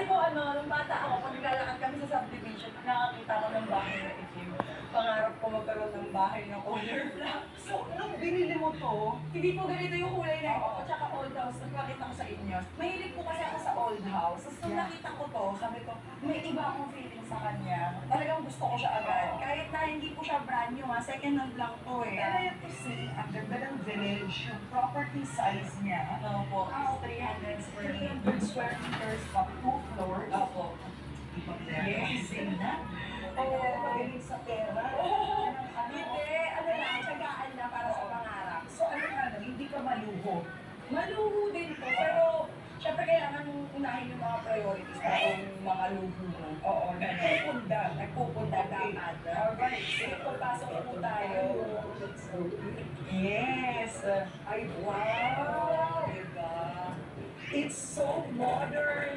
po nung bata ako, pag naglalakad kami sa subdivision, pag nakakita ko ng bahay na itim, pangarap ko magkaroon ng bahay na color black. So, nung binili mo to, Hindi po ganito yung kulay na ito, tsaka old house, nagpakita ko sa inyo. Mahilig po kasi ako sa old house. Tapos nung nakita ko to, sabi ko, may iba akong feeling sa kanya. Talagang gusto ko siya agad. Kahit na hindi po siya brand new, second hand lang to eh. and I have to say, ang ganda ng village, yung property size niya, Ano po, is 300 square 300 square meters pa, 2 floors. Opo. Yes, na. Oo, magaling sa pera. Hindi, ano lang, tsagaan na para sa pangarap. So, ano nga lang, hindi ka maluho. Maluho din po, pero syempre kailangan unahin yung mga priorities para yung mga luho mo. Oo, nagpupunda. Nagpupunta dapat. Alright, sige po, pasok po tayo. Yes. Ay, wow. Diba? It's so modern.